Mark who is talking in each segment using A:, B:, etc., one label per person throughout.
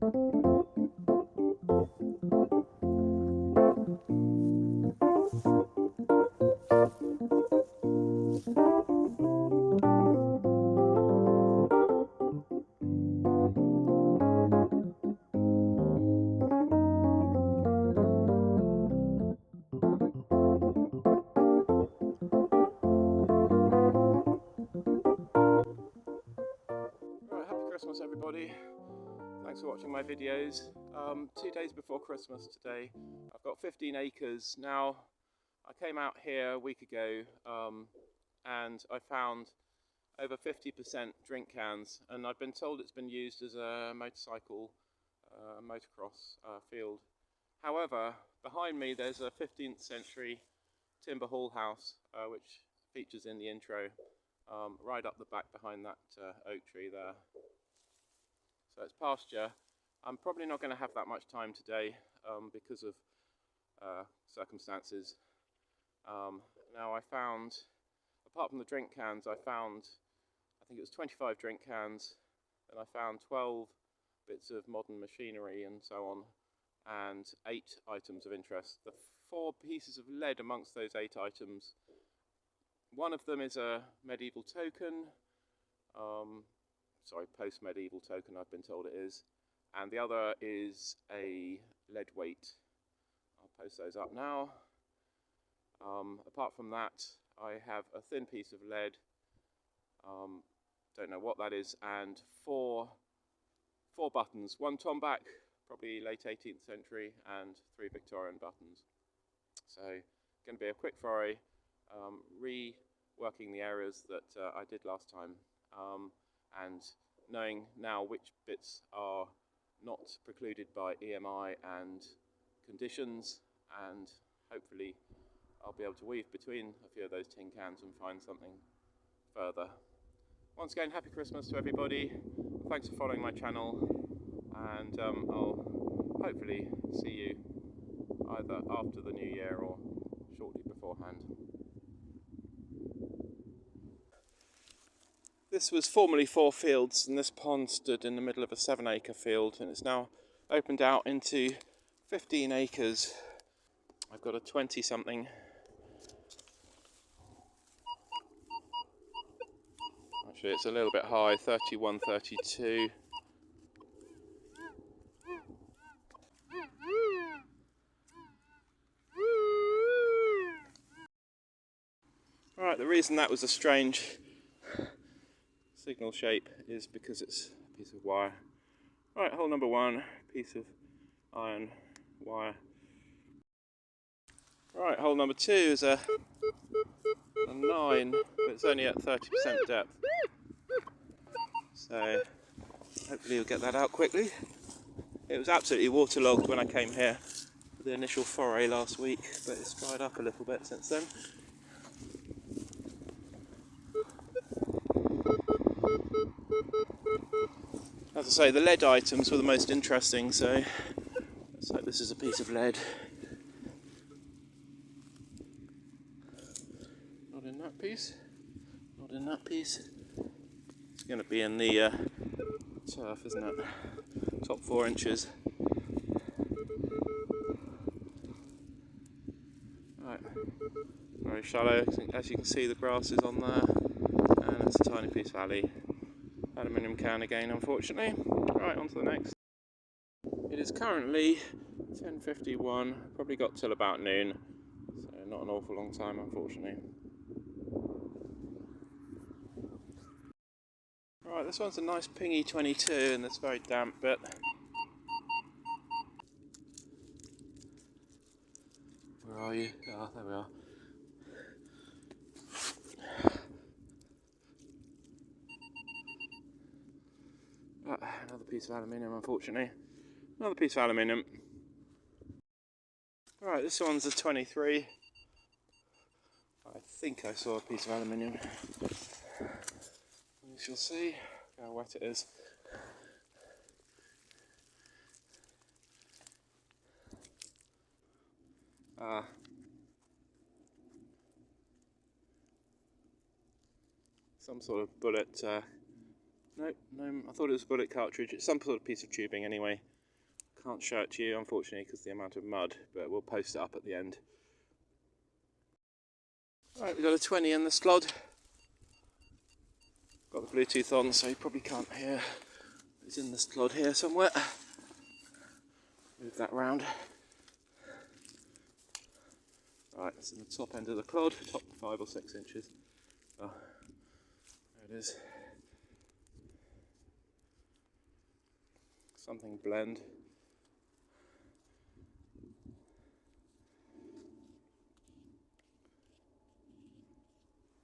A: Happy Christmas everybody. Thanks for watching my videos. 2 days before Christmas today. I've got 15 acres. Now, I came out here a week ago and I found over 50% drink cans, and I've been told it's been used as a motorcycle, motocross field. However, behind me there's a 15th century timber hall house which features in the intro, right up the back behind that oak tree there. So it's pasture. I'm probably not going to have that much time today because of circumstances. Now I found, apart from the drink cans, I think it was 25 drink cans, and I found 12 bits of modern machinery and so on, and 8 items of interest. The 4 pieces of lead amongst those 8 items, one of them is a medieval token, post-medieval token I've been told it is, and the other is a lead weight. I'll post those up now. Apart from that, I have a thin piece of lead, don't know what that is, and four buttons, 1 tomback, probably late 18th century, and 3 Victorian buttons. So, going to be a quick foray, reworking the areas that I did last time, and knowing now which bits are not precluded by EMI and conditions, and hopefully I'll be able to weave between a few of those tin cans and find something further. Once again, happy Christmas to everybody. Thanks for following my channel, and I'll hopefully see you either after the new year or shortly beforehand. This was formerly 4 fields, and this pond stood in the middle of a 7-acre field, and it's now opened out into 15 acres. I've got a 20-something. Actually, it's a little bit high, 31, 32. Alright, the reason that was a strange signal shape is because it's a piece of wire. Right, hole number 1, piece of iron wire. Right, hole number 2 is a 9, but it's only at 30% depth. So hopefully you'll get that out quickly. It was absolutely waterlogged when I came here for the initial foray last week, but it's dried up a little bit since then. As I say, the lead items were the most interesting, so let's hope this is a piece of lead. Not in that piece, not in that piece. It's going to be in the turf, isn't it? Top 4 inches. Right, very shallow, as you can see the grass is on there, and it's a tiny piece of aluminium can again, unfortunately. Right, on to the next. It is currently 10:51, probably got till about noon, so not an awful long time, unfortunately. Right, this one's a nice pingy 22 in this very damp bit. Where are you? Ah, there we are. Another piece of aluminium, unfortunately. Another piece of aluminium. Right, this one's a 23. I think I saw a piece of aluminium. We shall see how wet it is. Some sort of bullet No, no, I thought it was a bullet cartridge. It's some sort of piece of tubing anyway. Can't show it to you, unfortunately, because of the amount of mud, but we'll post it up at the end. Right, we've got a 20 in the slot. Got the Bluetooth on, so you probably can't hear. It's in the slot here somewhere. Move that round. Right, it's in the top end of the clod, top 5 or 6 inches. Oh, there it is. Something blend.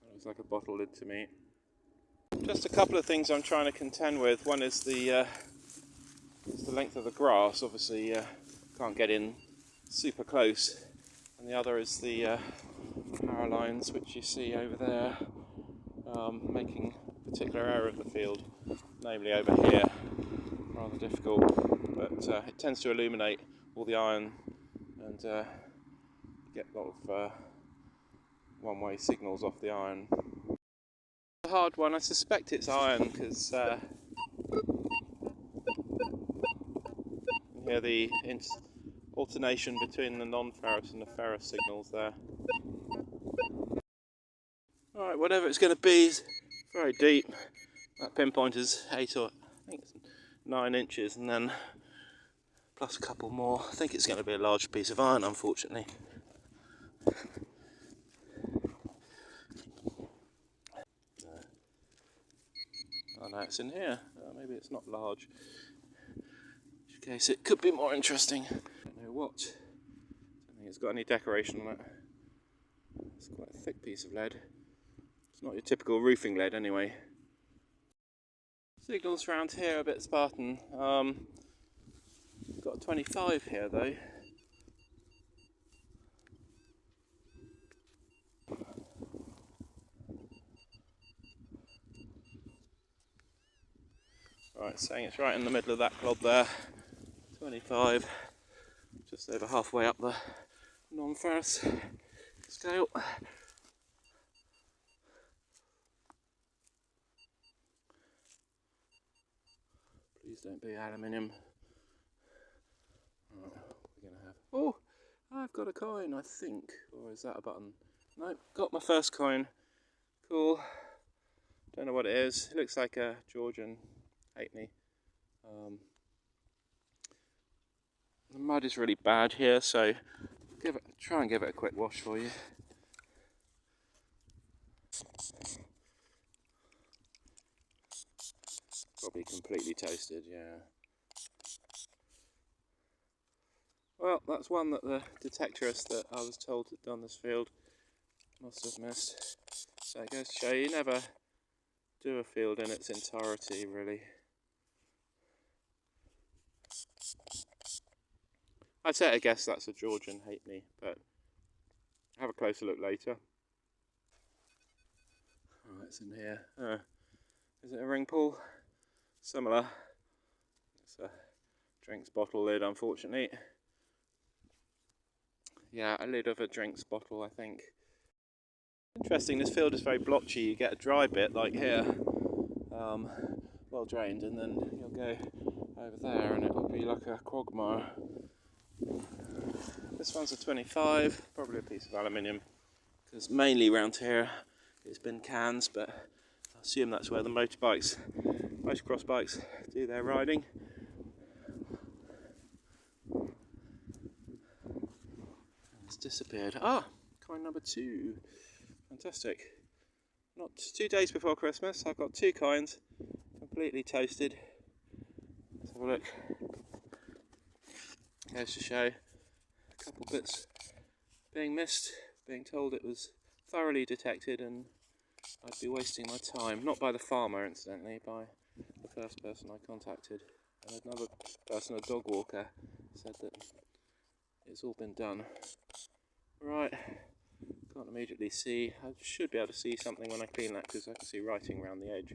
A: That looks like a bottle lid to me. Just a couple of things I'm trying to contend with. One is the length of the grass. Obviously, can't get in super close. And the other is the power lines, which you see over there, making a particular area of the field, namely over here, rather difficult. But it tends to illuminate all the iron, and you get a lot of one-way signals off the iron. A hard one. I suspect it's iron because you hear the alternation between the non-ferrous and the ferrous signals there. Alright, whatever it's going to be is very deep. That pinpoint is 8 or I think it's 9 inches, and then plus a couple more. I think it's going to be a large piece of iron, unfortunately. Oh no, it's in here. Maybe it's not large. In which case it could be more interesting. I don't know what. I don't think it's got any decoration on it. It's quite a thick piece of lead. It's not your typical roofing lead anyway. Signals around here are a bit Spartan. Got a 25 here though. Right, saying it's right in the middle of that clod there. 25, just over halfway up the non-ferrous scale. Please don't be aluminium. Right, we're gonna have. Oh, I've got a coin, I think. Or is that a button? Nope, got my first coin. Cool. Don't know what it is. It looks like a Georgian halfpenny. The mud is really bad here, so try and give it a quick wash for you. Probably completely toasted, yeah. Well, that's one that the detectorist that I was told had done this field must have missed. So it goes to show you never do a field in its entirety, really. I'd say I guess that's a Georgian halfpenny, but have a closer look later. Oh, it's in here. Is it a ring pull? Similar. It's a drinks bottle lid, unfortunately. Yeah, a lid of a drinks bottle, I think. Interesting, this field is very blotchy. You get a dry bit like here, well drained, and then you'll go over there and it'll be like a quagmire. This one's a 25, probably a piece of aluminium, because mainly around here it's been cans, but I assume that's where the motocross bikes do their riding. It's disappeared. Ah, coin number 2. Fantastic. Not 2 days before Christmas, I've got 2 coins, completely toasted. Let's have a look. Goes to show a couple bits being missed, being told it was thoroughly detected and I'd be wasting my time. Not by the farmer, incidentally, by the first person I contacted. And another person, a dog walker, said that it's all been done. Right, can't immediately see. I should be able to see something when I clean that because I can see writing around the edge.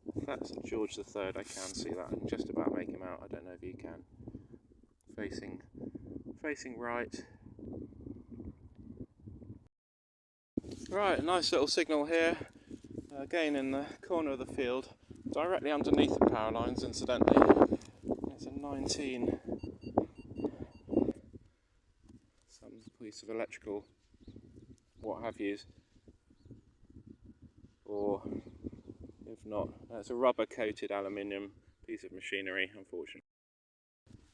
A: I think that's a George III. I can see that. I can just about make him out. I don't know if you can. Facing right. Right, a nice little signal here, again in the corner of the field, directly underneath the power lines incidentally. It's a 19, some piece of electrical what have yous, or if not, it's a rubber coated aluminium piece of machinery, unfortunately.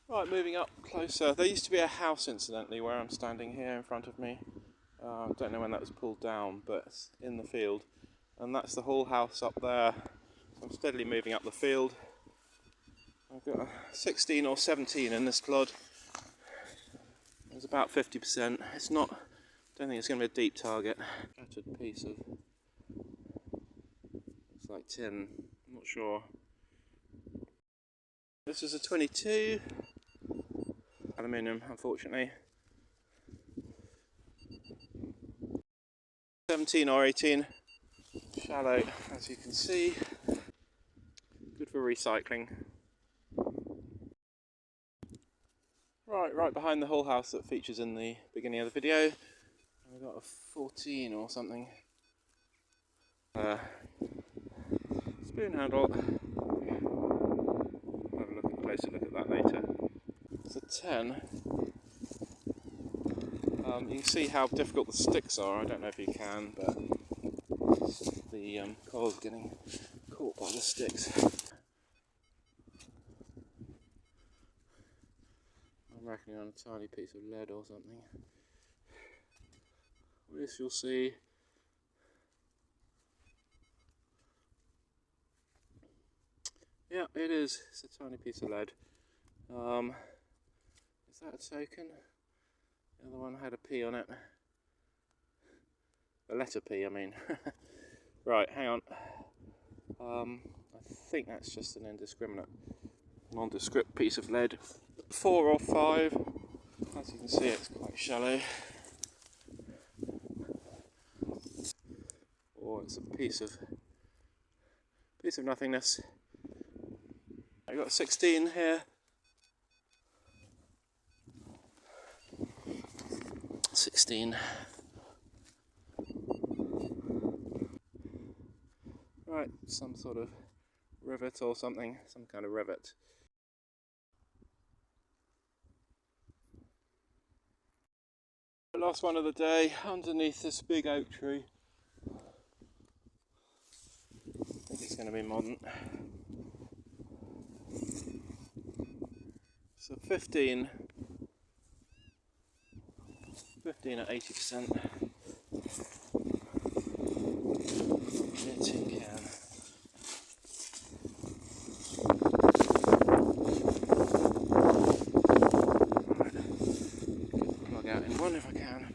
A: Right, moving up closer, there used to be a house incidentally where I'm standing here in front of me. I don't know when that was pulled down, but it's in the field, and that's the whole house up there. So I'm steadily moving up the field. I've got a 16 or 17 in this clod. It's about 50%. It's not, I don't think it's going to be a deep target. Shattered piece of, it's like tin, I'm not sure. This is a 22, aluminium unfortunately. 17 or 18, shallow as you can see, good for recycling. Right behind the whole house that features in the beginning of the video, we've got a 14 or something. Spoon handle, I'll have a closer look at that later. It's a 10. You can see how difficult the sticks are. I don't know if you can, but the coil's getting caught by the sticks. I'm reckoning on a tiny piece of lead or something. This you'll see. Yeah, it is. It's a tiny piece of lead. Is that a token? The other one had a P on it. The letter P, I mean. Right, hang on. I think that's just an indiscriminate, nondescript piece of lead. 4 or 5. As you can see, it's quite shallow. Or it's a piece of nothingness. I've got 16 here. 16. Right, some sort of rivet or something, some kind of rivet. The last one of the day, underneath this big oak tree. I think it's going to be modern. So 15 at 80%. Tin can. Plug out in one if I can.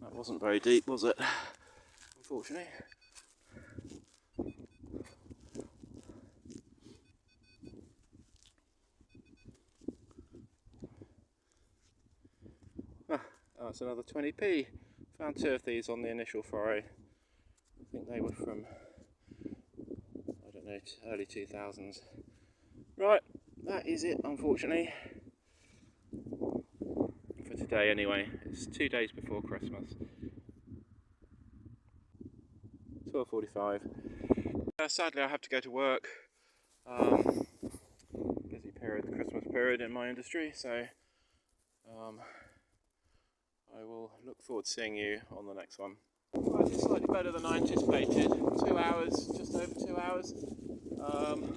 A: That wasn't very deep, was it? Unfortunately. Oh, it's another 20p. Found 2 of these on the initial foray. I think they were from, I don't know, early 2000s. Right, that is it, unfortunately. For today, anyway. It's 2 days before Christmas. 12:45. Sadly, I have to go to work. Busy period, the Christmas period in my industry, so I will look forward to seeing you on the next one. Right, it's slightly better than I anticipated. 2 hours, just over 2 hours.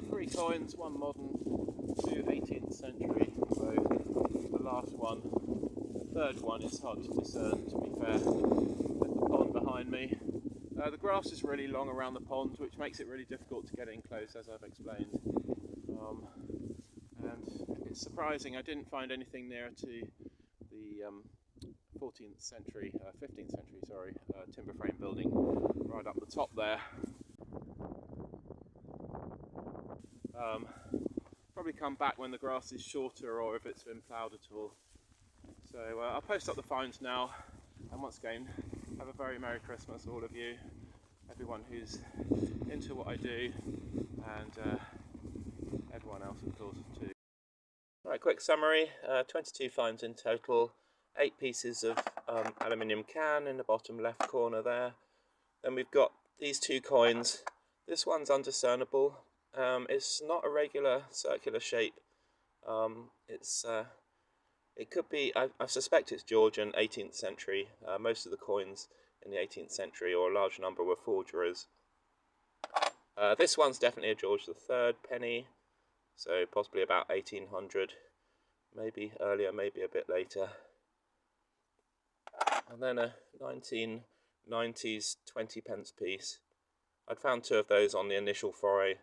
A: 3 coins, 1 modern, 2 18th century. So the last one, the third one is hard to discern, to be fair. There's the pond behind me. The grass is really long around the pond, which makes it really difficult to get in close, as I've explained. And it's surprising, I didn't find anything near to the 14th century, 15th century, sorry, timber frame building right up the top there. Probably come back when the grass is shorter or if it's been ploughed at all. So I'll post up the finds now, and once again, have a very Merry Christmas, all of you, everyone who's into what I do, and everyone else of course too. Right, quick summary, 22 finds in total, 8 pieces of aluminium can in the bottom left corner there. Then we've got these two coins. This one's undiscernible. It's not a regular circular shape. It could be, I suspect it's Georgian, 18th century. Most of the coins in the 18th century, or a large number, were forgeries. This one's definitely a George III penny, so possibly about 1800, maybe earlier, maybe a bit later. And then a 1990s 20p piece. I'd found two of those on the initial foray,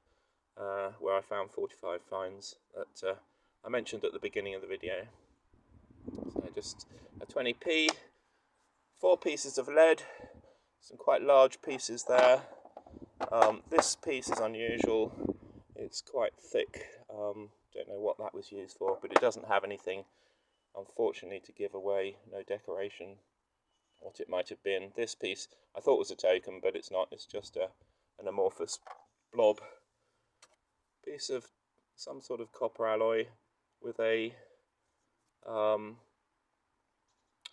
A: where I found 45 finds that I mentioned at the beginning of the video. So just a 20p, 4 pieces of lead, some quite large pieces there. This piece is unusual, it's quite thick, don't know what that was used for, but it doesn't have anything, unfortunately, to give away, no decoration, what it might have been. This piece I thought was a token, but it's not, it's just an amorphous blob. Piece of some sort of copper alloy with a, I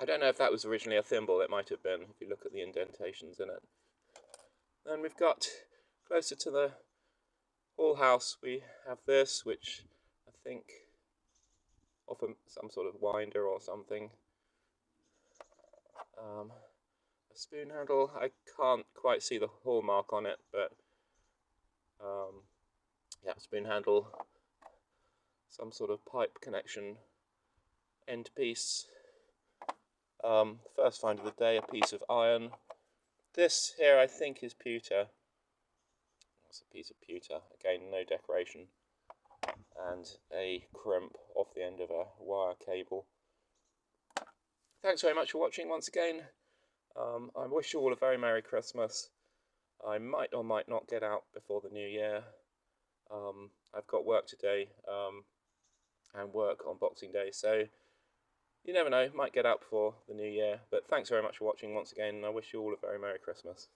A: don't know if that was originally a thimble, it might have been, if you look at the indentations in it. Then we've got, closer to the Hall house, we have this, which I think off some sort of winder or something. A spoon handle, I can't quite see the hallmark on it, but yeah, spoon handle, some sort of pipe connection, end piece. First find of the day, a piece of iron. This here I think is pewter. That's a piece of pewter, again no decoration, and a crimp off the end of a wire cable. Thanks very much for watching once again. I wish you all a very Merry Christmas. I might or might not get out before the new year. I've got work today and work on Boxing Day, so you never know, might get out before the new year. But thanks very much for watching once again, and I wish you all a very Merry Christmas.